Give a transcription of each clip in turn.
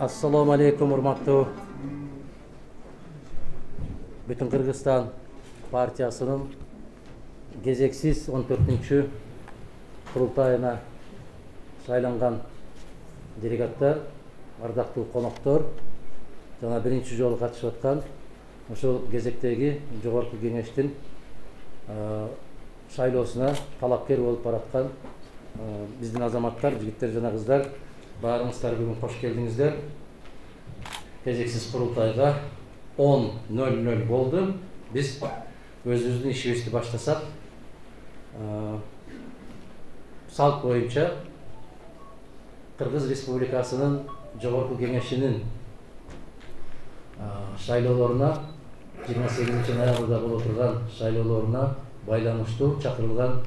Assalamu alaikum, урматтуу Бүтүн Кыргызстан партиясынын кезексиз 14-чү курултайына шайланган делегаттар, ардактуу коноктор жана биринчи жолу катышып аткан ошол кезектеги жогорку кеңештин шайлоосуна талапкер болуп бараткан биздин азаматтар, жигиттер жана кыздар, баарыңыздар бүгүн кош келдиңиздер. Кезексиз курултайга 10:00 болду. Биз өзүбүздүн ишибизди баштасак, салт боюнча Кыргыз Республикасынын жогорку кеңешинин шайлоолоруна 28 ноябрда боло турган шайлоолоруна байланыштуу чакырылган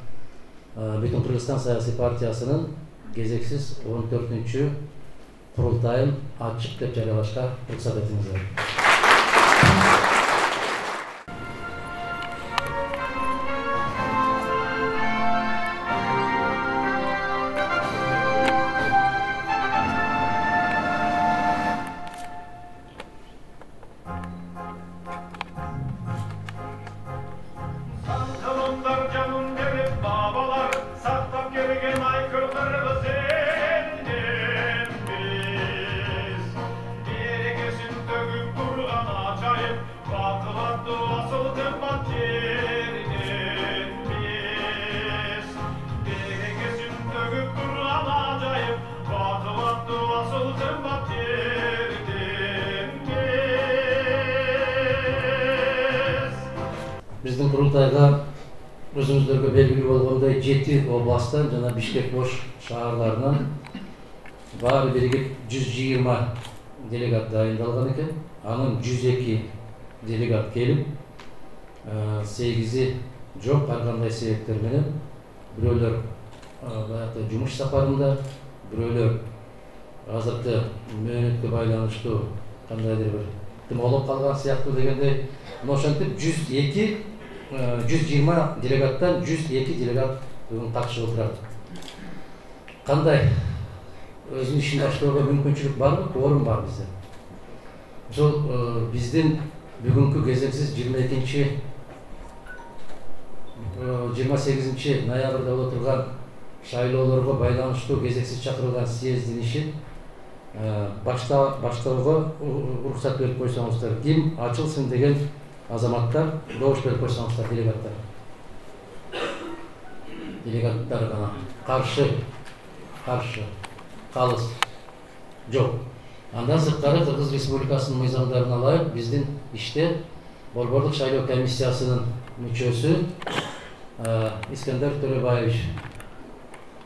Бүтүн Кыргызстан саясий партиясынын кезексиз 14-чү курултайын ачык деп жарыялашка уруксат этиңиздер. Биздин курултайга өзүңүздөргө белгилүү болгондой 7 областтан жана Бишкек Ош шаарларынан баары биригип 120 делегат дайындалган экен. Анын 102 делегат келип, 8-и жок ар кандай себептер менен. Бирөөлөр баягы жумуш сапарында, бирөөлөр азыркы мөөнөткө байланыштуу кандайдыр бир тым олуп калган сыяктуу дегендей. Ошентип 120 делегаттан 102 делегат бүгүн катышып отурат. Кандай өзүнүн ишин баштоого мүмкүнчүлүк барбы? Орун бар бизде. Ошол биздин бүгүнкү кезексиз 28 ноябрда боло турган шайлоолорго байланыштуу кезексиз чакырылган съездин ишин баштоого уруксат берип койсоңуздар. Ким ачылсын деген азаматтар добуш берип койсоңуздар, делегаттар. Делегаттар гана каршы, калыс жок. Андан сырткары Кыргыз Республикасынын мыйзамдарына ылайык биздин иште Борбордук шайлоо комиссиясынын мүчөсү Искендер Төрөбаевич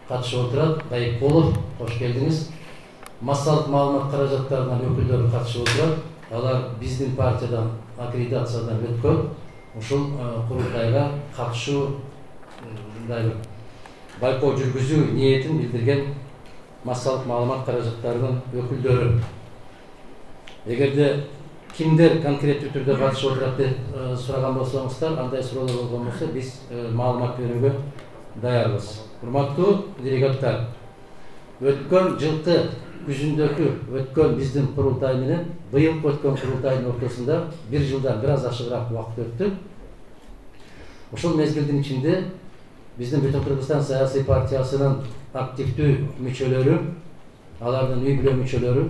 катышып отурат. Дайыкболов, кош келдиңиз. Массалык маалымат каражаттарынан өкүлдөрү катышып отурат. Алар биздин партиядан аккредитациядан өткөн. Ушул курултайга катышуу байкоо жүргүзүү ниетин билдирген массалык маалымат каражаттарынын өкүлдөрү. Эгерде кимдер конкреттүү түрдө катышып отурат деп сураган болсоңуздар, андай суроолор болгон болсо биз маалымат берүүгө даярбыз. Урматтуу делегаттар, өткөн жылкы күзүндөгү өткөн биздин курултай менен быйылкы өткөн курултайдын ортосунда 1 жылдан бир аз ашыгыраак убакыт өттү. Ошол мезгилдин ичинде биздин Бүтүн Кыргызстан саясий партиясынын активдүү мүчөлөрү, алардын үй бүлө мүчөлөрү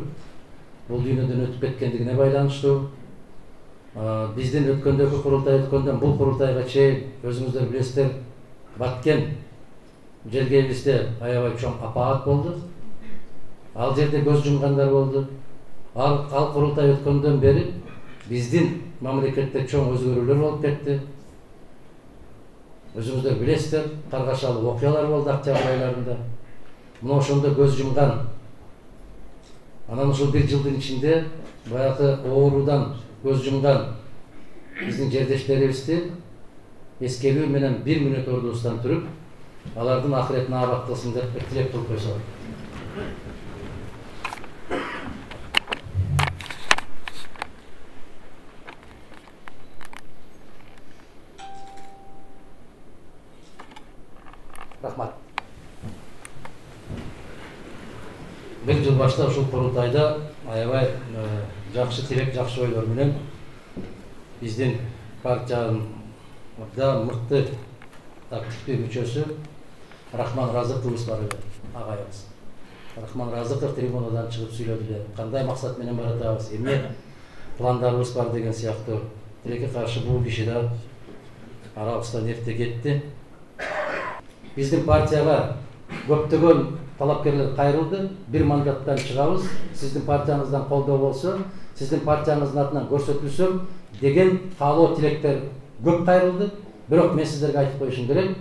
бул дүйнөдөн өтүп кеткендигине байланыштуу. Биздин өткөндөгү курултай өткөндөн бул курултайга чейин өзүңүздөр билесиздер, Баткен жергебизде аябай чоң апаат болду. Ал жерде көз жумгандар болду. Ал курултай өткөндөн бери биздин мамлекетте чоң өзгөрүүлөр болуп кетти. Өзүңүздөр билесиздер, каргашалуу окуялар болду октябрь айларында. Мына ошондо көз жумган. Анан ушул 1 жылдын ичинде баягы оорудан көз жумган биздин жердештерибизди эскерүү менен 1 мүнөт ордубуздан туруп, алардын акыретин абад кылсын деп тилек кылып койсок. Рахмат. бир жыл башта ушул курултайда аябай жакшы тилек, жакшы ойлор менен биздин партиянын мыкты активдүү мүчөсү Рахман Разыков бар агайыбыз. Рахман Разыков трибунадан чыгып сүйлөдү. Кандай максат менен баратабыз, эмне пландарыбыз бар деген сыяктуу. Тилекке каршы бул киши да арабыздан эрте кетти. Биздин партияга көптөгөн талапкерлер кайрылды. Бир мандаттан чыгабыз. Сиздин партияңыздан колдоо болсо, сиздин партияңыздын атынан көрсөтүлсөм деген каалоо тилектер көп кайрылды. Бирок мен сиздерге айтып коюшум керек.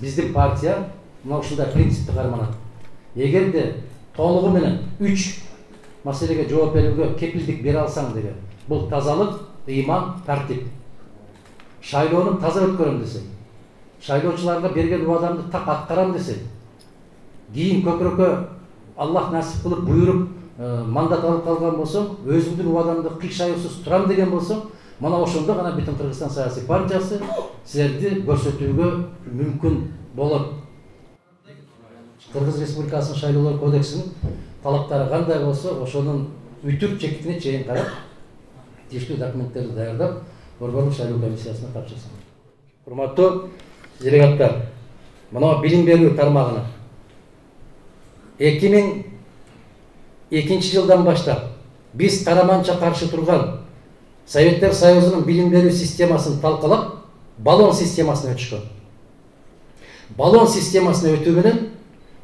Биздин партия мына ушундай принципти карманат. Эгерде толугу менен 3 маселеге жооп берүүгө кепилдик бере алсаң деген, бул тазалык, ыйман, тартип. Шайлоону таза өткөрөм десең, шайлоочуларга берген убадамды так аткарам десең, кийин көкүрөккө Аллах насип кылып буйруп мандат алып калган болсоң, өзүңдүн убадамды кыйшайуусуз турам деген болсоң, мына ошондо гана бүтүн Кыргызстан саясий партиясы силерди көрсөтүүгө мүмкүн болот. Кыргыз Республикасынын шайлоолор кодексинин талаптары кандай болсо, ошонун үтүк чекитине чейин карап, тийиштүү документтерди даярдап, Борборлук шайлоо комиссиясына тапшырсын. Урматтуу делегаттар, мына билим берүү тармагына 2002 жылдан баштап биз тараманча каршы турган Советтер Союзунун билим берүү системасын талкалап, баллон системасына өтүшкөн. Баллон системасына өтүү менен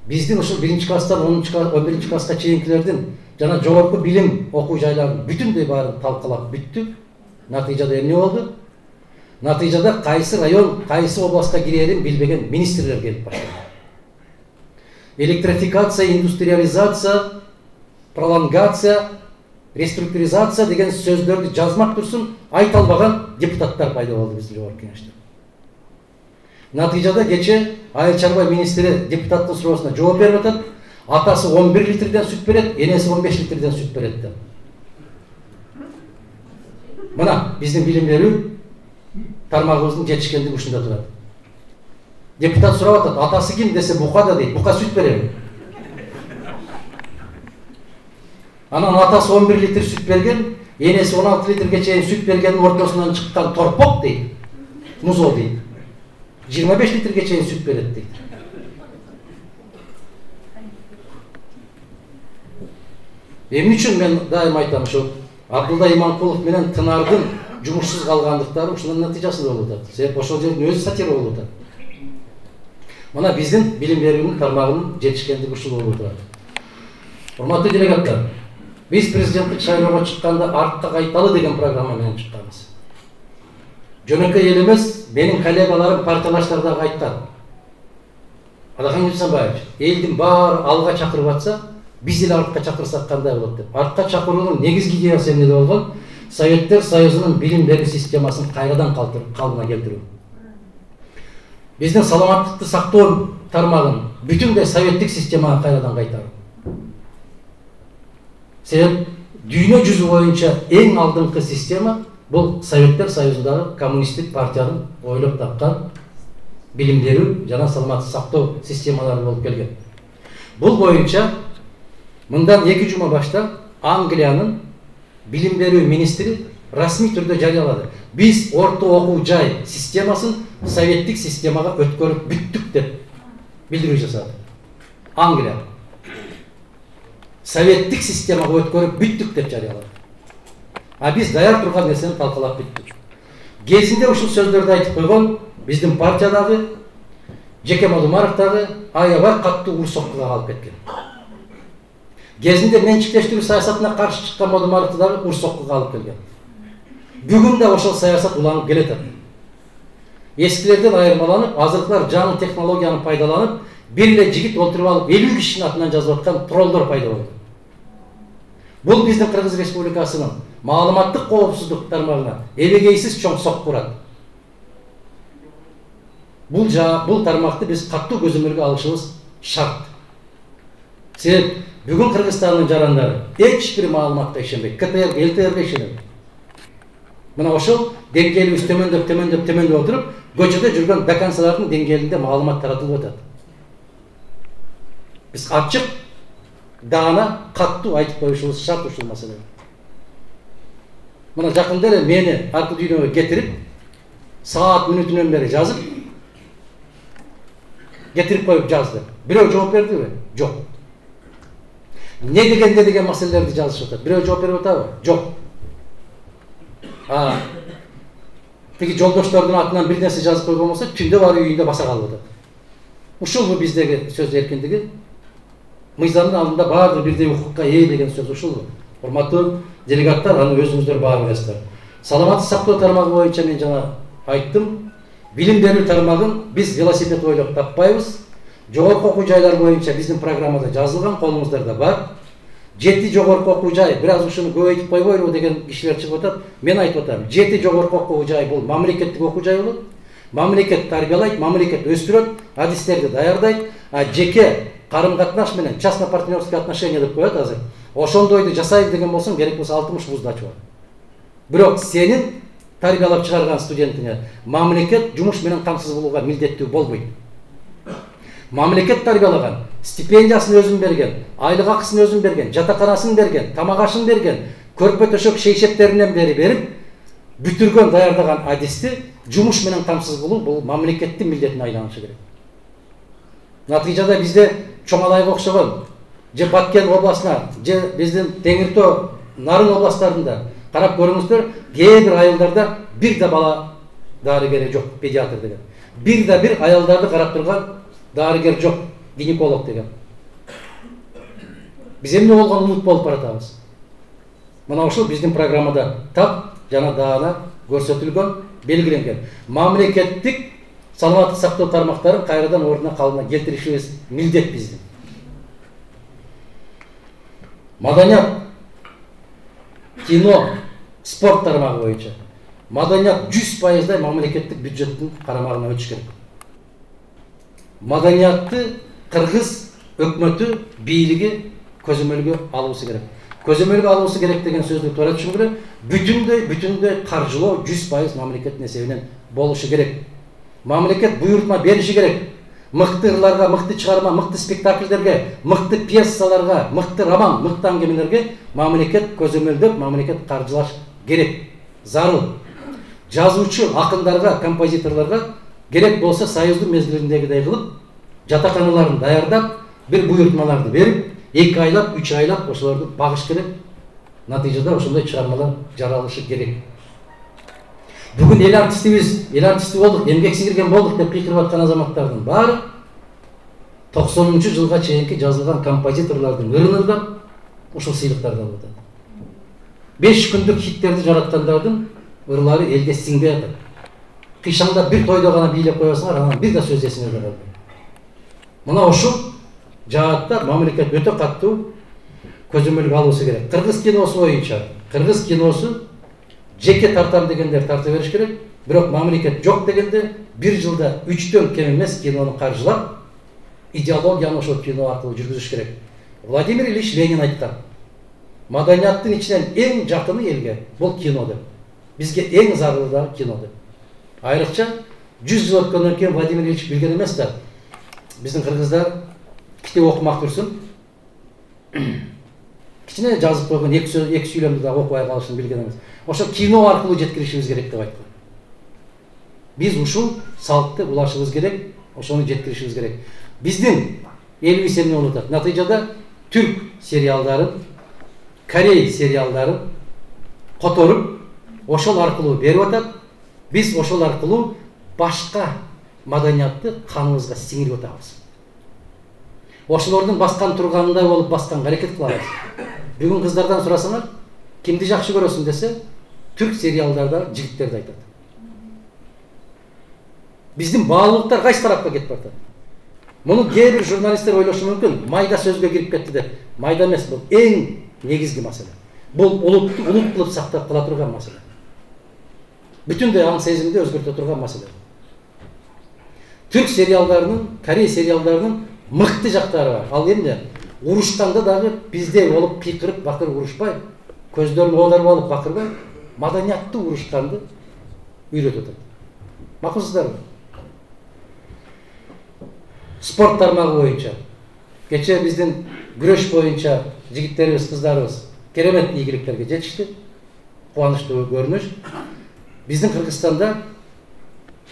биздин ушул 1-класстан 11-класска чейинкилердин жана жогорку билим окуу жайларынын бүтүндөй баарын талкалап бүттүк. Натыйжада эмне болду? Натыйжада кайсы район, кайсы областка кирерин билбеген министрлер келип баштады. Электрификация, индустриализация, пролонгация, реструктуризация деген сөздөрдү жазмак турсун айта албаган депутаттар пайда болду биздин жогорку кеңеште. Натыйжада кече Айыл чарба министри депутаттын суроосуна жооп берип атат. Атасы 11 литрден сүт берет, энеси 15 литрден сүт берет деп. Мына биздин билим берүү тармагыбыздын жетишкендиги ушунда турат. Депутат сурап атат, атасы ким десе бука да дейт, бука сүт берем. Анан атасы 11 литр сүт берген, энеси 16 литрге чейин сүт бергендин ортосунан чыккан торпок дейт, музол дейт. 25 литрге чейин сүт берет дейт. Эмне үчүн мен дайым айтам, ошо Абдулла Иманкулов менен Тынардын жумушсуз калгандыктары ушунун натыйжасында болуп атат. Себеп ошол жердин өзү сатира болуп атат. Мына биздин билим берүүнүн тармагынын жетишкендиги ушул болуп атат. Урматтуу делегаттар, биз президенттик шайлоого чыкканда артка кайталы деген программа менен чыкканбыз. Жөнөкөй эл эмес, менин коллегаларым партиялаштар дагы айткан. Алахан Дүйсөнбаевич, элдин баары алга чакырып атса, биз эле артка чакырсак кандай болот деп. Артка чакыруунун негизги идеясы эмнеде болгон? Советтер Союзунун билим берүү системасын кайрадан калыбына келтирүү. Биздин саламаттыкты сактоо тармагын бүтүндөй советтик системага кайрадан кайтаруу. Себеп дүйнө жүзү боюнча эң алдыңкы система бул Советтер Союзундагы коммунисттик партиянын ойлоп тапкан билим берүү жана саламаттыкты сактоо системалары болуп келген. Бул боюнча мындан 2 жума баштап Англиянын билим берүү министри расмий түрдө жарыялады. Биз орто окуу жай системасын советтик системага өткөрүп бүттүк деп билдирүү жасады. Англия советтик системага өткөрүп бүттүк деп жарыялады. А биз даяр турган нерсени талкалап бүттүк. Кезинде ушул сөздөрдү айтып койгон биздин партиядагы Жекен Мадумаров дагы аябай каттуу урсоккуга калып кеткен. Кезинде менчиктештирүү саясатына каршы чыккан Мадумаровду дагы урсоккуга алып келген. Бүгүн да ошол саясат уланып келет. Эскилерден айырмаланып, азыркылар жаңы технологияны пайдаланып, бир эле жигит олтуруп алып 50 кишинин атынан жазып аткан троллдор пайда болду. Бул биздин Кыргыз Республикасынын маалыматтык коопсуздук тармагына эбегейсиз чоң сокку урат. Бул тармакты биз каттуу көзөмөлгө алышыбыз шарт. Себеп бүгүн Кыргызстандын жарандары эч бир маалыматка ишенбейт. КТР, ЛТРге ишенет. Мына ошол деңгээлибиз төмөндөп отуруп, көчөдө жүргөн доканцалардын деңгээлинде маалымат таратылып атат. Биз ачык даана каттуу айтып коюшубуз шарт ушул маселе. Мына жакында эле мени аркы дүйнөгө кетирип, саат мүнөтүнөн бери жазып, кетирип коюп жазды. Бирөө жооп бердиби? Жок. Не деген маселелерди жазышып атат. Бирөө жооп берип атабы? Жок. Тиги жолдоштордун атынан бир нерсе жазып койгон болсо, түндө барып үйүндө баса калып атат. Ушулбу биздеги сөз эркиндиги? Мыйзамдын алдында баардыгы бирдей укукка ээ деген сөз ушулбу? Урматтуу делегаттар, аны өзүңүздөр баа билесиздер. Саламаттык сактоо тармагы боюнча мен жана айттым. Билим берүү тармагын биз велосипед ойлоп таппайбыз. Жогорку окуу жайлар боюнча биздин программада жазылган, колуңуздарда бар. 7 жогорку окуу жай, бир аз ушуну көбөйтүп койбойлубу деген кишилер чыгып атат. Мен айтып атам, 7 жогорку окуу жай бул мамлекеттик окуу жай болот. Мамлекет тарбиялайт, мамлекет өстүрөт, адистерди даярдайт, жеке карым-катнаш менен частно-партнерский отношения деп коет азыр. Ошондойду жасайбыз деген болсоң, керек болсо 60 вузду ачып ал. Бирок сенин тарбиялап чыгарган студентине мамлекет жумуш менен камсыз болууга милдеттүү болбойт. Мамлекет тарбиялаган, стипендиясын өзүн берген, айлык акысын өзүн берген, жатаканасын берген, тамак ашын берген, көрпө төшөк шейшептеринен бери берип, бүтүргөн даярдаган адисти жумуш менен камсыз кылуу бул мамлекеттин милдетине айланышы керек. Натыйжада бизде Чоңалайга окшогон, же Баткен областына, же биздин Теңир Тоо, Нарын областтарында карап көрүңүздөр, кээ бир айылдарда бир да бала дарыгери жок, педиатр деген. Бир да бир аялдарды карап турган дарыгер жок, гинеколог деген. Биз эмне болгон улут болуп баратабыз? Мына ушул биздин программада тап жана даана көрсөтүлгөн, белгиленген. Мамлекеттик саламаттык сактоо тармактарын кайрадан ордуна калыбына келтиришибиз милдет биздин. Маданият, кино, спорт тармагы боюнча. Маданият 100% мамлекеттик бюджеттин карамагына өтүш керек. Маданиятты кыргыз өкмөтү, бийлиги көзөмөлгө алуусу керек. Көзөмөлгө алуусу керек деген сөздү туура түшүнгүлө, бүтүндөй каржылоо 100% мамлекеттин эсебинен болушу керек. Мамлекет буйрутма бериши керек. Мыкты ырларга, мыкты чыгарма, мыкты спектакльдерге, мыкты пьесаларга, мыкты роман, мыкты аңгемелерге мамлекет көзөмөлдөп, мамлекет каржылаш керек. Зарыл. Жазуучу акындарга, композиторлорго керек болсо союздун мезгилиндегидей кылып, жатаканаларын даярдап, бир буйрутмаларды берип, 2 айлап, 3 айлап ошолорду багыш керек. Натыйжада ошондой чыгармалар жаралышы керек. Бүгүн эл артисти болдук, эмгек сиңирген болдук деп кыйкырып аткан азаматтардын баары 90 жылга чейинки жазылган композиторлордун ырын ырдап ушул сыйлыктарды алып атат. 5 күндүк хиттерди жараткандардын ырлары элге сиңбей атат. Кыйшаңдап бир тойдо гана бийлеп коесуңар, анан бир да сөз эсиңерде калбайт. Мына ушул жаатта мамлекет өтө каттуу көзөмөлгө алуусу керек. Кыргыз киносу боюнча, кыргыз киносу жеке тартам дегендер тарта бериш керек, бирок мамлекет жок дегенде 1 жылда 3-төн кем эмес кинону каржылап, идеологияны ошол кино аркылуу жүргүзүш керек. Владимир Ильич Ленин айткан, маданияттын ичинен эң жакыны элге бул кино деп. Бизге эң зарыл да кино деп. Айрыкча 100 жыл өткөндөн кийин Владимир Ильич билген эмес да, биздин кыргыздар китеп окумак турсун. Кичине жазып койгон эки сүйлөмдү да окубай калышын билген эмес. Ошо кино аркылуу жеткиришибиз керек деп айткан. Биз ушул салтты улашыбыз керек, ошону жеткиришибиз керек. Биздин элибиз эмне болуп атат? Натыйжада түрк сериалдарын, корей сериалдарын которуп, ошол аркылуу берип атат. Биз ошол аркылуу башка маданиятты каныбызга сиңирип атабыз. Ошолордун баскан турганындай болуп басканга аракет кылабыз. Бүгүн кыздардан сурасаңар, кимди жакшы көрөсүң десе, түрк сериалдарда жигиттерди айтат. Биздин баалуулуктар кайсы тарапка кетип атат? Муну кээ бир журналисттер ойлошу мүмкүн, майда сөзгө кирип кетти деп. Майда эмес, бул эң негизги маселе. Бул улутту улут кылып сактап кала турган маселе. Бүтүндөй аң сезимди өзгөртө турган маселе. Түрк сериалдарынын, корей сериалдарынын мыкты жактары бар. Ал эмне? Урушканда дагы биздей болуп кыйкырып бакырып урушпай, көздөрүн оодарып алып бакырбай, маданияттуу урушканды үйрөтүп атат. Макулсуздарбы? Спорт тармагы боюнча Geçe bizden güreş boyunca jigitlerimiz, kızlarımız керемет ийгиликтерге жетишти. Кубанычтуу көрүнүш. Биздин Кыргызстанда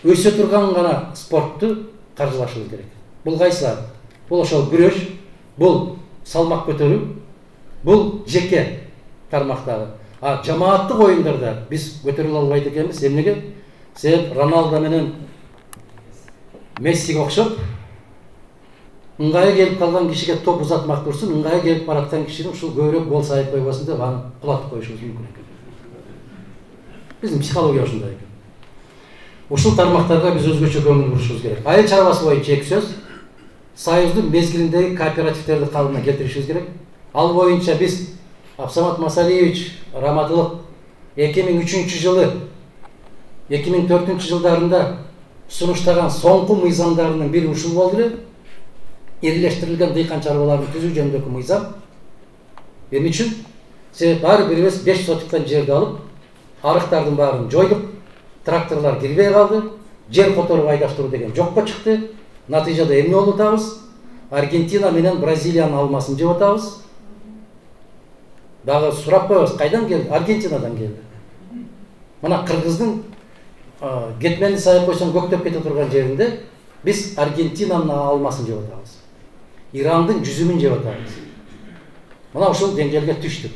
өсө турган гана спортту каржылашыбыз керек. Бул кайсылар? Бул ошол күрөш, бул салмак көтөрүү, бул жеке тармактагы. А жамааттык оюндарда биз көтөрүлө албайт экенбиз. Эмнеге? Себеп Роналдо менен Мессиге окшоп ыңгайы келип калган кишиге топ узатмак турсун, ыңгайы келип бараткан кишинин ушул көбүрөөк гол сайып койбосун деп аны кулатып коюшубуз мүмкүн экен. Биздин психология ушундай экен. Ушул тармактарга биз өзгөчө көңүл бурушубуз керек. Айыл чарбасы боюнча эки сөз. Союздун мезгилиндеги кооперативтерди калыбына келтиришибиз керек. Ал боюнча биз Абсамат Масалиевич раматылык 2003 жылы 2004 жылдарында сунуштаган соңку мыйзамдарынын бири ушул болду эле. Ирлештирилген дыйкан чарбаларын түзүү жөнүндөгү мыйзам. Эмне үчүн? Себеп ар бирибиз 5 сотуктан жерди алып, арыктардын баарын жойдук, тракторлор кирбей калды, жер которуп айдаштыруу деген жокко чыкты. Натыйжада эмне болуп атабыз? Аргентина менен Бразилиянын алмасын жеп атабыз. Дагы сурап коебуз, кайдан келди? Аргентинадан келди. Мына Кыргыздын кетменди сайып койсоң көктөп кете турган жеринде биз Аргентинанын алмасын жеп атабыз. Ирандын жүзүмүн жеп атабыз. Мына ушул деңгээлге түштүк.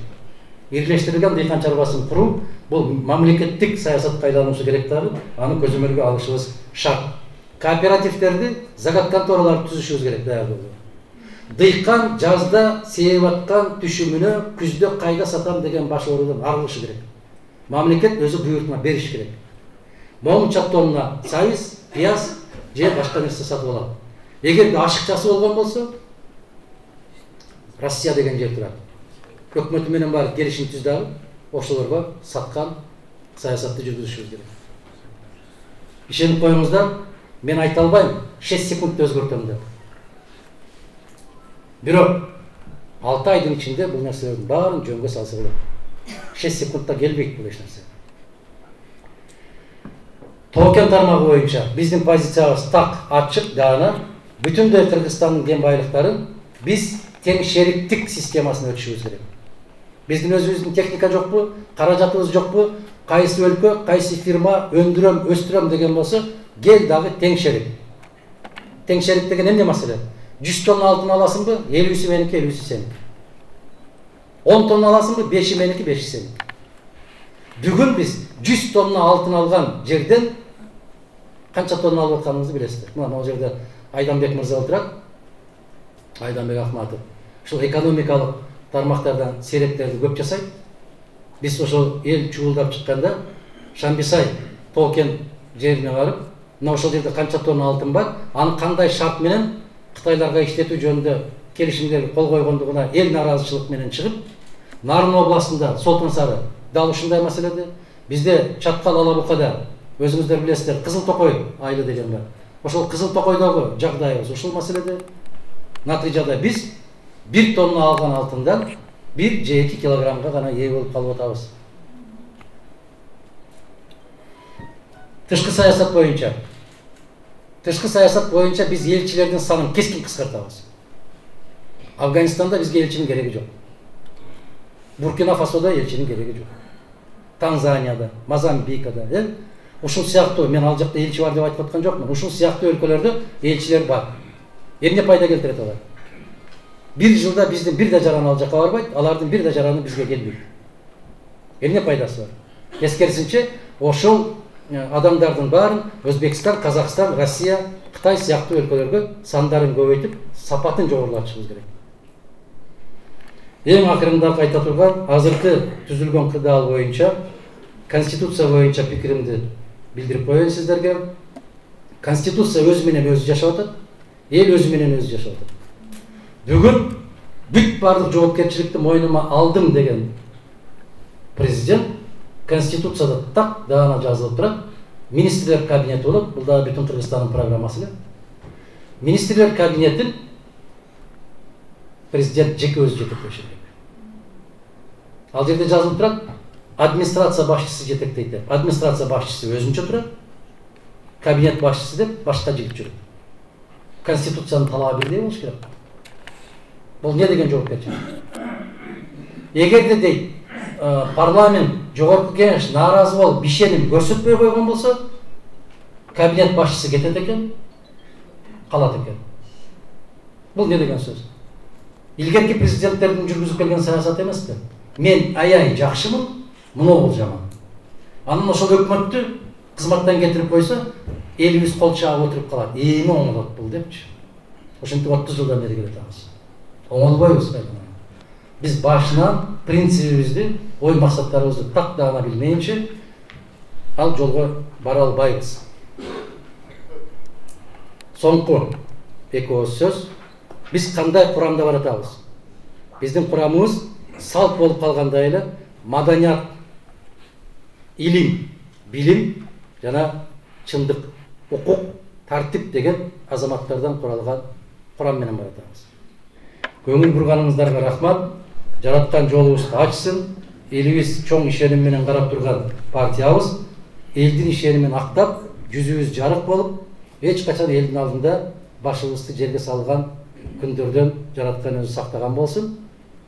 Ирлештирилген дыйкан чарбасын куруу бул мамлекеттик саясатка айлануусу керек дагы, аны көзөмөлгө алышыбыз шарт. Кооперативтерди, загат контораларды түзүшүбүз керек дагы. Дыйкан жазда сээп аткан түшүмүнө күздө кайда сатам деген баш оорудан арылышы керек. Мамлекет өзү буйрутма бериш керек. Монча тонна сайыз, пияз же башка нерсе сатып алат. Эгерде ашыкчасы болгон болсо, Россия деген жер турат. Өкмөтү менен бар келишим түздөгү, ошолорго саткан саясатты жүргүзүшүбүз керек. Ишенип коюңуздар, мен айта албайм 6 секундта өзгөртөм деп. Бирок 6 айдын ичинде бул нерселердин баарын жөнгө салса болот. 6 секундта келбейт бул эч нерсе. Токен тармагы боюнча биздин позициябыз так ачык, даана. Бүтүндөй Кыргызстандын кен байлыктарын биз тең шериктик системасына өтүшүбүз керек. Биздин өзүбүздүн техника жокпу, каражатыбыз жокпу, кайсы өлкө, кайсы фирма өндүрөм, өстүрөм деген болсо, кел дагы тең шерик. Тең шерик деген эмне маселе? 100 тонна алтын аласыңбы? 50-сі меники, 50-сі сеники. 10 тонна аласыңбы? 5-і меники, 5-і сеники. Бүгүн биз 100 тонна алтын алган жерден канча тонна алып атканыбызды билесиздер. Мына могу жерде Айданбек мырза отурат. Айданбек Ахматов. Ушул экономикалык тармактардан серептерди көп жасайт. Биз ошол эл чуулдап чыкканда Шамбисай Токен жерине барып, мына ошол жерде канча тонна алтын бар, аны кандай шарт менен Кытайларга иштетүү жөнүндө келишимдерге кол койгондугуна эл нааразычылык менен чыгып, Нарын областында Солтон-Сары дал ушундай маселеде, бизде Чаткал Алабукада өзүңүздөр билесиздер, Кызыл Токой айылы деген бар. Ошол Кызыл Токойдогу жагдайыбыз ушул маселеде. Натыйжада биз 1 тонна алган алтындан 1 же 2 килограммга гана ээ болуп калып атабыз. Тышкы саясат боюнча биз элчилердин санын кескин кыскартабыз. Афганистанда бизге элчинин кереги жок. Буркина Фасода элчинин кереги жок. Танзанияда, Мозамбикада, ушул сыяктуу, мен ал жакта элчи бар деп айтып аткан жокмун. Ушул сыяктуу өлкөлөрдө элчилер бар. Эмне пайда келтирет алар? Бир жылда биздин бир да жаран ал жакка барбайт, алардын бир да жараны бизге келбейт. Эмне пайдасы бар? Тескерисинче, ошол адамдардын баарын Өзбекстан, Казакстан, Россия, Кытай сыяктуу өлкөлөргө сандарын көбөйтүп, сапатын жогорулатышыбыз керек. Эң акырында айта турган, азыркы түзүлгөн кырдаал боюнча, Конституция боюнча пикиримди билдирип коеюн сиздерге. Конституция өзү менен өзү жашап атат, эл өзү менен өзү жашап атат. Бүгүн бүт бардык жоопкерчиликти мойнума алдым деген президент Конституцияда так даана жазылып турат. Министрлер кабинети болот, бул да бүтүн Кыргызстандын программасы эле. Министрлер кабинетин президент жеке өзү жетектеши керек. Ал жерде жазылып турат, администрация башчысы жетектейт деп. Администрация башчысы өзүнчө турат, кабинет башчысы деп башка жигит жүрөт. Конституциянын талабы бирдей болуш керек. Бұл не деген жоопкерчилик? Эгерде дейт парламент жогорку кеңеш нааразы болуп ишеним көрсөтпөй койгон болсо, кабинет башчысы кетет экен, калат экен. Бул не деген сөз? Илгерки президенттердин жүргүзүп келген саясат эмеспи? Мен аябай жакшымын, мынау жаман. Анан ошол өкмөттү кызматтан кетирип койсо, элибиз кол чаап отуруп калат. Эми оңолот бул депчи. Ошентип 30 жылдан бери келатабыз. Оңолбойбуз кайдан. Biz başынан принцибибизди, ой максаттарыбызды тактана билмейинче ал жолго бара албайбыз. Соңку эки ооз сөз. Biz кандай курамда баратабыз? Биздин курамыбыз салт болуп калгандай эле маданият, илим, билим жана чындык, укук, тартип деген азаматтардан куралган курам менен баратабыз. Көңүл бурганыңыздарга рахмат. Жараткан жолубузду ачсын. Элибиз чоң ишеним менен карап турган партиябыз. Элдин ишенимин актап, жүзүбүз жарык болуп, эч качан элдин алдында башыбызды жерге салган күндөрдөн жараткан өзү сактаган болсун.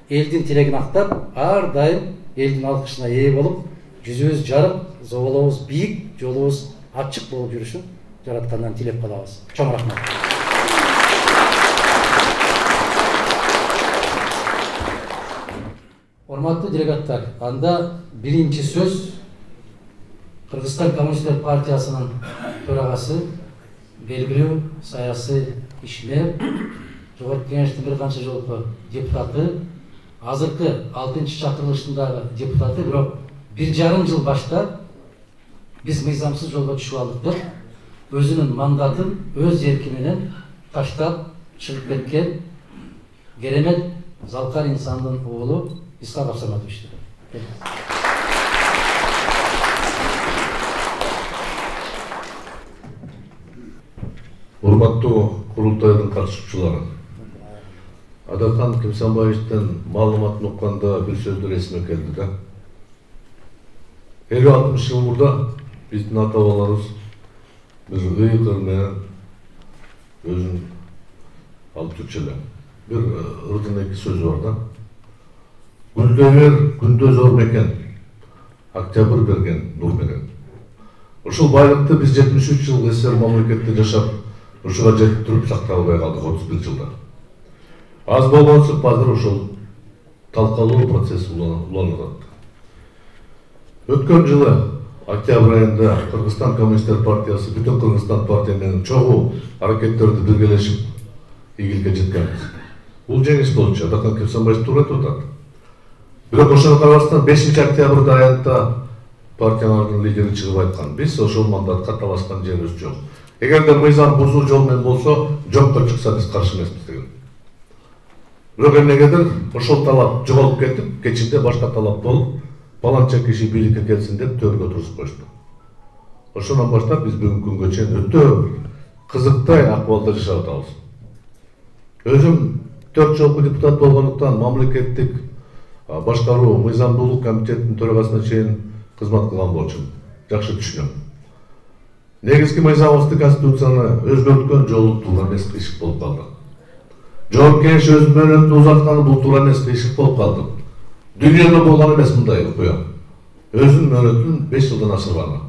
Элдин тилегин актап, ар дайым элдин алкышына ээ болуп, жүзүбүз жарык, зоболобуз бийик, жолубуз ачык болуп жүрүшүн жараткандан тилеп калабыз. Чоң рахмат. Урматтуу делегаттар, анда биринчи сөз Кыргызстан Коммунисттер партиясынын төрагасы, белгилүү саясий ишмер, жогорку кеңештин бир канча жолку депутаты, азыркы 6-чы чакырылышындагы депутаты, бирок 1,5 жыл баштап биз мыйзамсыз жолго түшүп алдык деп, өзүнүн мандатын өз эрки менен таштап чыгып кеткен керемет Залкар инсандын уулу Исхак Абсаматович. Урматтуу курултайдын катышуучулары, Адакан Кимсанбаевичтин маалыматын укканда бир сөздөр эсиме келди да. 50-60 жыл мурда биздин ата-бабаларыбыз бир ыйык менен өзүн алып жүрчү эле. Бир ырдын эки сөзү бар да. Гүлдөбер күндө зор мекен, октябрь берген нур менен. Ушул байлыкты биз 73 жыл СССР мамлекетте жашап, ушуга жетип туруп сактап албай калдык 31 жылда. Аз болгонсуп азыр ушул талкалоо процесси уланып атат. Өткөн жылы октябрь айында Кыргызстан Коммунисттер партиясы бүтүн Кыргызстан партия менен чогуу аракеттерди биргелешип ийгиликке жеткенбиз. Бул жеңиш боюнча Адакан Кимсанбаевич туура айтып атат. Бирок ошого карабастан 5 октябрь айында партиялардын лидери чыгып айткан, биз ошол мандатка талашкан жерибиз жок. Эгерде мыйзам бузуу жол менен болсо, жокко чыкса биз каршы эмеспиз деген. Бирок эмнегедир ошол талап жоголуп кетип, кечинде башка талап болуп, баланча киши бийликке келсин деп төргө турушуп коюшту. Ошондон баштап биз бүгүнкү күнгө чейин өтө кызыктай акыбалда жашап атабыз. Өзүм 4 жолку депутат болгондуктан мамлекеттик башкаруу мыйзамдуулук комитетинин төрагасына чейин кызмат кылган болчумун. Жакшы түшүнөм. Негизги мыйзамыбызды конституцияны өзгөрткөн жолу туура эмес кыйшык болуп калды. Жогорку кеңеш өзүнүн мөөнөтүн узартканы бул туура эмес кыйшык болуп калды. Дүйнөдө болгон эмес мындай окуя. Өзүнүн мөөнөтүн 5 жылдан ашырганы.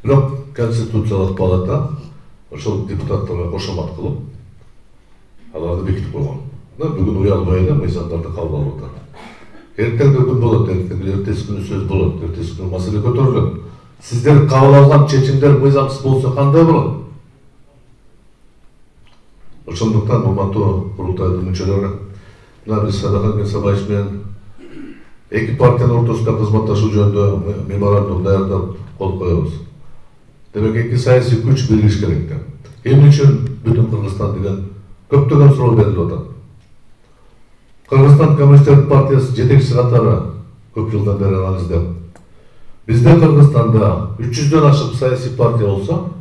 Бирок конституциялык палата ошол депутаттарга кошомат кылып, аларды бекитип койгон. Бүгүн уялбай эле мыйзамдарды кабыл алып атат. Эртең күн болот, эртеси күнү сөз болот, эртеси күнү маселе көтөрүлөт. Сиздер кабыл алган чечимдер мыйзамсыз болсо кандай болот? Ошондуктан урматтуу курултайдын мүчөлөрү, мына биз Адакан Кимсанбаевич менен эки партиянын ортосунда кызматташуу жөнүндө меморандум даярдап кол коебуз. Демек эки саясий күч биригиш керек да. Эмне үчүн бүтүн Кыргызстан деген көптөгөн суроо берилип атат. Кыргызстан Коммунисттер партиясы жетекчиси катары көп жылдан бери анализдеп, бизде Кыргызстанда 300дөн ашык саясий партия болсо,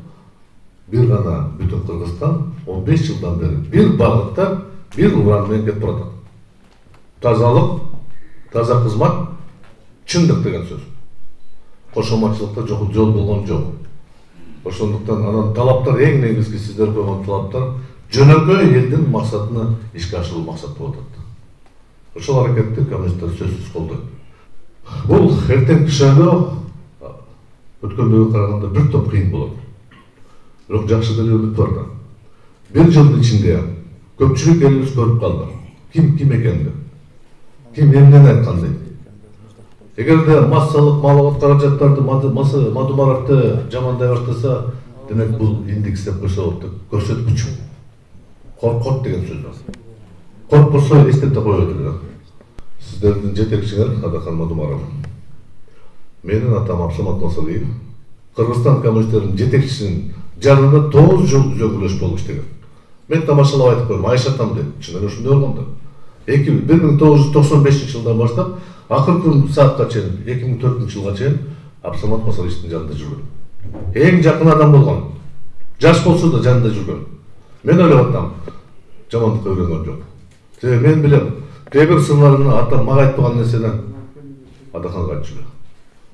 бир гана бүтүн Кыргызстан 15 жылдан бери бир багытта, бир уран менен кетип баратат. Тазалык, таза кызмат, чындык деген сөз. Кошоматчылыкта жол болгон жок. Ошондуктан анан талаптар эң негизги сиздер койгон талаптар жөнөкөй элдин максатына ишке ашыруу максат болуп атат. Ошол аракетти коммунисттер сөзсүз колдойт. Бул эртеңки шайлоо өткөндөгүгө караганда бир топ кыйын болот. Бирок жакшы деле үмүт бар да. Бир жылдын ичинде көпчүлүк элибиз көрүп калды. Ким экенин, ким эмнени айткан дейт. Эгерде массалык маалымат каражаттарды Мадумаровду жамандай баштаса, демек бул индекс деп койсо болот, көрсөткүч. Коркот деген сөз бар. Коркпосо эстете коет эле. Сиздердин жетекчиңер Адахан Мадумаров. Менин атам Абсамат Масалиев Кыргызстан коммунисттеринин жетекчисинин жанында 9 жыл үзөңгүлөш болуп иштеген. Мен тамашалап айтып койдум, Айша атам деп. Чын эле ошондой болгон да. 1995 жылдан баштап акыркы саатка чейин 2004 жылга чейин Абсамат Масалиевдин жанында жүргөн. Эң жакын адам болгон. Жаш болсо да жанында жүргөн. Мен ойлоп атам, жамандыкка үйрөнгөн жок. Мен билем, кээ бир сырларын атам мага айтпаган нерсени Адаханга айтчу.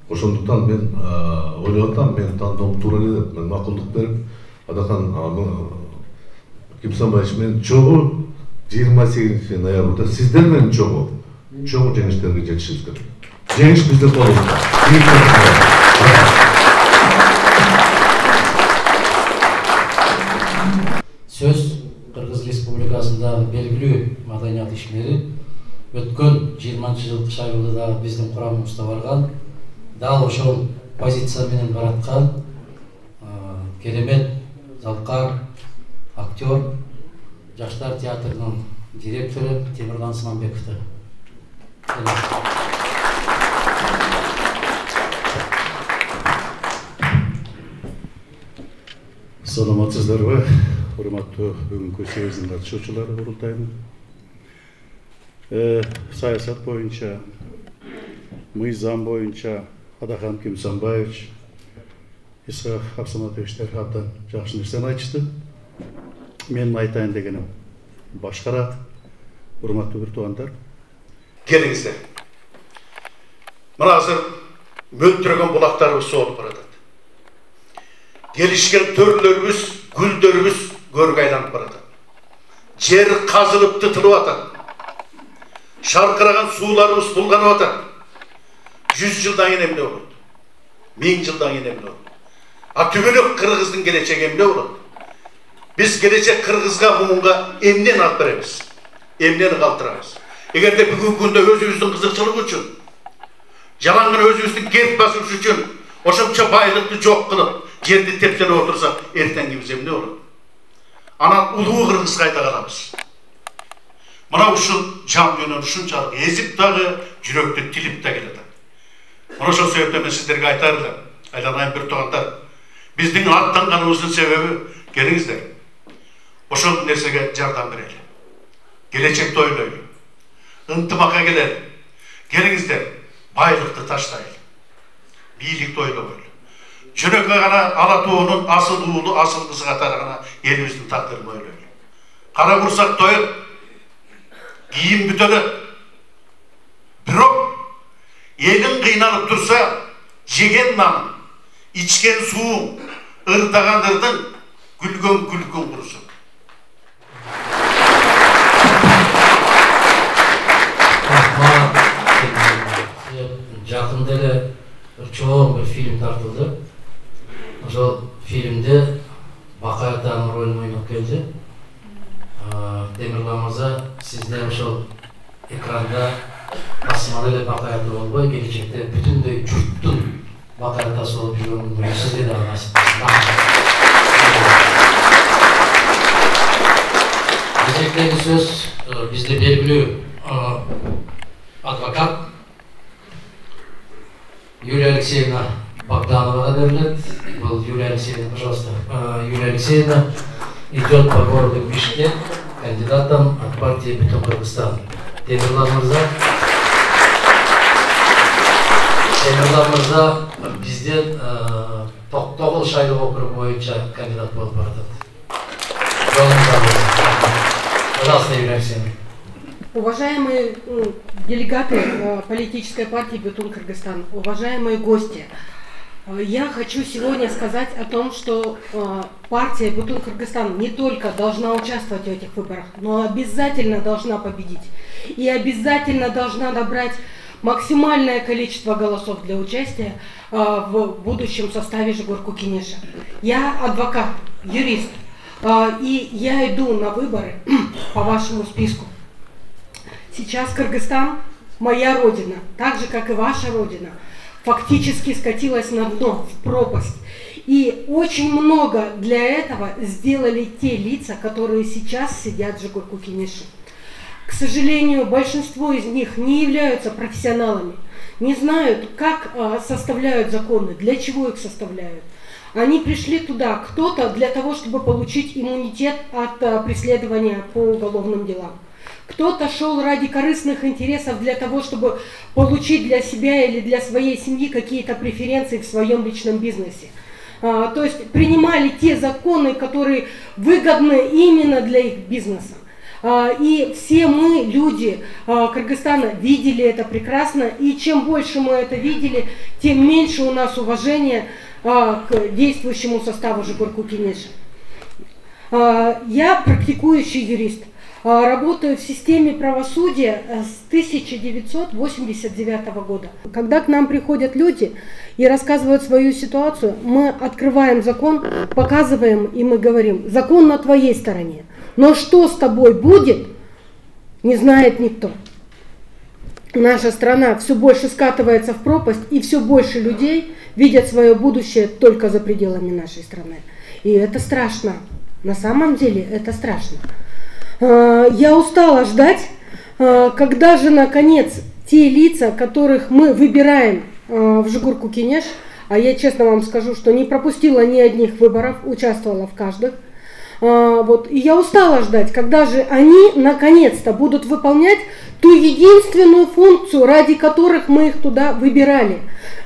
Ошондуктан мен ойлоп атам, мен тандоом туура эле деп, мен макулдук берип, Адахан Кимсанбаевич мен чогуу 28 ноябрда сиздер менен чогуу жеңиштерге жетишибиз керек. Жеңиш биздин колубузда. Сөз Кыргыз Республикасындагы белгилүү маданият ишмери өткөн 20-жылдык шайлоодо дагы биздин курамыбызда барган, дал ошол позиция менен бараткан керемет залкар, актер, Жаштар театрынын директору Темирлан Сыманбековду. Саламатсыздарбы, урматтуу бүгүнкү съездин катышуучулары, курултайдын. Саясат боюнча, мыйзам боюнча Адахан Кимсанбаевич, Исхак Абсаматовичтер абдан жакшы нерсени айтышты. Мен айтайын дегеним башкараак, урматтуу бир туугандар. Келиңиздер. Мына азыр мөлтүрөгөн булактарыбыз соолуп баратат. Келишкен төрлөрүбүз, гүлдөрүбүз көргө айланып баратат. Жер казылып тытылып атат. Шаркыраган сууларыбыз булганып атат. 100 жылдан кийин эмне болот? 1000 жылдан кийин эмне болот? Түбөлүк Кыргыздын келечеги эмне болот? Biz gelecek Kırgızga mumunga emnen alып беребиз, эмнени калтырабыз. Эгерде бүгүнкү күндө өзүбүздүн кызыкчылык үчүн, жалаң гана өзүбүздүн кеп басыш үчүн ошончо байлыкты жок кылып, жерди тепселеп отурсак, эртеңки биз эмне болот? Анан улуу Кыргызга кайта калабыз. Мына ушул жан жөнүн ушунчалык эзип дагы жүрөктү тилип да келет. Мына ошол себептен мен сиздерге айтар элем, айланайын бир туугандар. Биздин аттанганыбыздын себеби келиңиздер. Ошол нерсеге жардам берели. Келечекти ойлойлу. Ынтымакка келели. Келиңиздер, байлыкты таштайлы. Бийликти ойлобойлу. Жөнөкөй гана ала тоонун асыл уулу, асыл кызы катары гана элибиздин тагдырын ойлойлу. Кара курсак тоет, кийим бүтөлөт. Бирок элиң кыйналып турса, жеген нанын, ичкен сууң, ырдаган ырдың, күлгөн курусун. Жақында эле чоң бир фильм тартылды. Ошол фильмде Бакай атанын ролун ойноп келди. Темирлан мырза, сизде ошол экранда асман эле Бакай ата болбой, келечекте бүтүндөй журттун Бакай атасы болуп жүргөнүн сизге дагы насип болсун. Кезектеги сөз бизде белгилүү адвокат Юлия Алексеевна Богдановага берилет. Был Юлия Алексеевна, пожалуйста. Юлия Алексеевна идет по городу Бишкек кандидатом от партии Бүтүн Кыргызстан. Темирлан мырза бизден Токтогул шайлоо округу боюнча кандидат болуп баратат. Пожалуйста, Юлия Алексеевна. Уважаемые делегаты политической партии Бүтүн Кыргызстан, уважаемые гости, Я хочу сегодня сказать о том, что партия Бутун Кыргызстан не только должна участвовать в этих выборах, но обязательно должна победить. И обязательно должна набрать максимальное количество голосов для участия в будущем составе Жигорку Кенеша. Я адвокат, юрист, и я иду на выборы по вашему списку. Сейчас Кыргызстан, моя родина, так же, как и ваша родина, фактически скатилась на дно, в пропасть. И очень много для этого сделали те лица, которые сейчас сидят в Жигорку Кенеше. К сожалению, большинство из них не являются профессионалами, не знают, как составляют законы, для чего их составляют. Они пришли туда, кто-то для того, чтобы получить иммунитет от преследования по уголовным делам. Кто-то шел ради корыстных интересов для того, чтобы получить для себя или для своей семьи какие-то преференции в своем личном бизнесе. То есть принимали те законы, которые выгодны именно для их бизнеса. И все мы, люди Кыргызстана, видели это прекрасно. И чем больше мы это видели, тем меньше у нас уважения к действующему составу Жигорку Кенеша. Я практикующий юрист. Работаю в системе правосудия с 1989 года. Когда к нам приходят люди и рассказывают свою ситуацию, мы открываем закон, показываем и мы говорим: закон на твоей стороне. Но что с тобой будет, не знает никто. Наша страна все больше скатывается в пропасть, и все больше людей видят свое будущее только за пределами нашей страны. И это страшно. На самом деле это страшно. Я устала ждать, когда же наконец те лица, которых мы выбираем в Жигорку Кенеш, а я честно вам скажу, что не пропустила ни одних выборов, участвовала в каждых. И я устала ждать, когда же они наконец-то будут выполнять ту единственную функцию, ради которых мы их туда выбирали.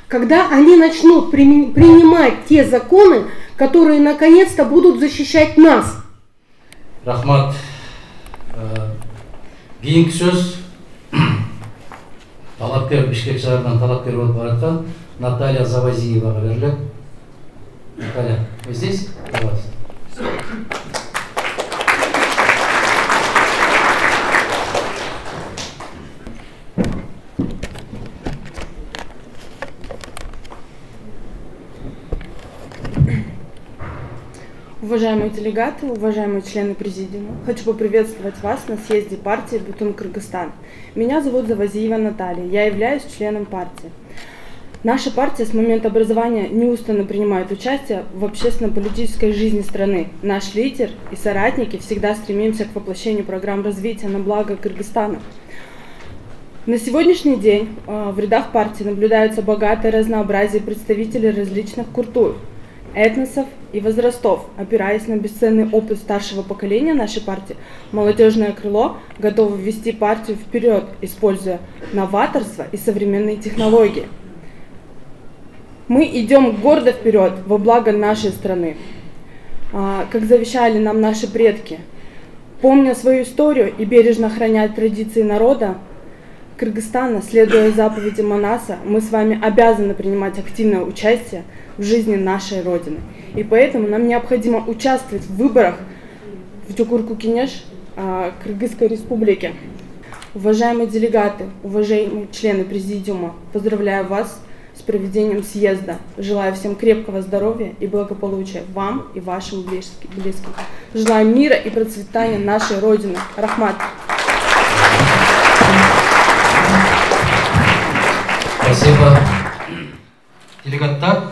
Когда они начнут принимать те законы, которые наконец-то будут защищать нас. Рахмат. Кейинки сөз талапкер, Бишкек шаарынан талапкер болуп бараткан Наталья Завазиевага берилет. Наталья, вы здесь? Уважаемые делегаты, уважаемые члены президиума, хочу поприветствовать вас на съезде партии Бутун Кыргызстан. Меня зовут Завазиева Наталья, я являюсь членом партии. Наша партия с момента образования неустанно принимает участие в общественно-политической жизни страны. Наш лидер и соратники всегда стремимся к воплощению программ развития на благо Кыргызстана. На сегодняшний день в рядах партии наблюдается богатое разнообразие представителей различных культур, этносов и возрастов. Опираясь на бесценный опыт старшего поколения нашей партии, молодежное крыло готово ввести партию вперед, используя новаторство и современные технологии. Мы идем гордо вперед во благо нашей страны, как завещали нам наши предки. Помня свою историю и бережно храня традиции народа Кыргызстана, следуя заповеди Манаса, мы с вами обязаны принимать активное участие в жизни нашей Родины. И поэтому нам необходимо участвовать в выборах в Жигорку Кенеш Кыргызской Республики. Уважаемые делегаты, уважаемые члены президиума, поздравляю вас с проведением съезда. Желаю всем крепкого здоровья и благополучия вам и вашим близким. Желаю мира и процветания нашей Родины. Рахмат. Спасибо. Делегаттар,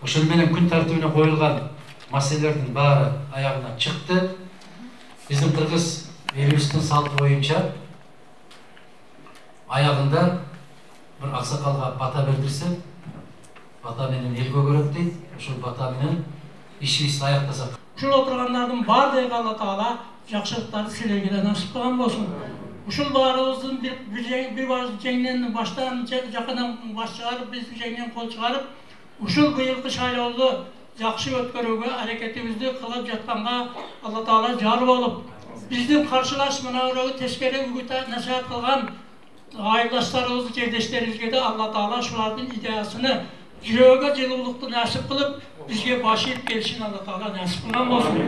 ошол менен күн тартибине коюлган маселелердин баары аягына чыкты. Биздин кыргыз элибиздин салты боюнча аягында bir аксакалга бата бердирсе, бата менен эл көгөрөт дейт. Ошол бата менен ишибизди аяктасак. Ушул отургандардын баардыгы Алла Таала жакшылыктарды силерге насип кылган болсун. Ушул баарыбыздын бир баш жеңнен баштан жакынан баш чыгарып, биздин жеңнен кол чыгарып, ушул быйылкы шайлоодо жакшы өткөрүүгө аракетибизди кылып жатканга Алла Таала жар болуп, биздин каршылаш мына тескери үгүт насаат кылган айылдаштарыбыз, жердештерибизге да Алла Таала шулардын идеясыны жүрегі жылулықты нәсіп қылып, бізге баш етіп келсін Алла Тағала нәсіп қылған болсын.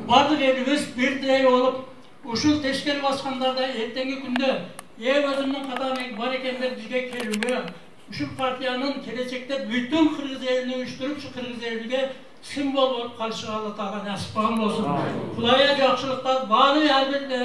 Барлық еліміз бірдей болып, ушул тескери басқандарда ертеңгі күнде өзімнің қадамың бар екендер бізге келуге, ушул партияның келешекте бүтін қырғыз елini uyuşturup, şu қырғыз елге символ болып қалышыға Алла Тағала нәсіп қылған болсын. Құдайға жақсылықтар, барлық әлбетте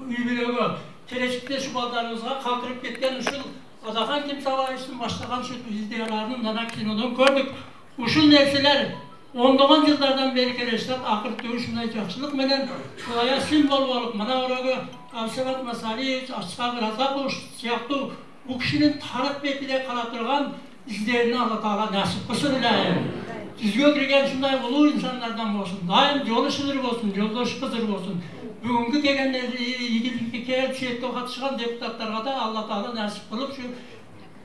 үй-бүлөгі, келешекте şu балдарымызға қалдырып кеткен ушул Adakan Kimsavaev'in başlayan şu izdiyalarının dana kinodan gördük. Uşul nefsiler 10 yıllardan beri kereştat akır dövüşünde jakşılık menen Kudaya simbol olup mana oraga Avsevat Masali, Asfaq Razakov siyahtı bu kişinin tarih betide kalatırgan izlerini Allah Teala nasip kılsın ilayim. Sizge kirgen şunday ulu insanlardan olsun, daim yolu şıdır olsun, yoldaşı kızır olsun. Bugünkü kelgenler, yigilikке kelip şehitke katışkan deputatlarga da Allah Teala nasip kılıp şu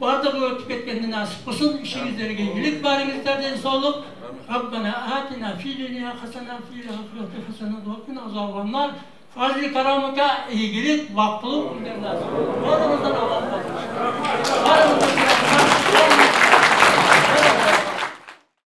bardığı ötüp ketkenini nasip kılsın, işinizlerge iyilik barinizlerden solluk. Rabbena atina fi dünya hasana fi ahireti hasana ve qina azabannar. Fazl-i karamaka iyilik, vakfılık,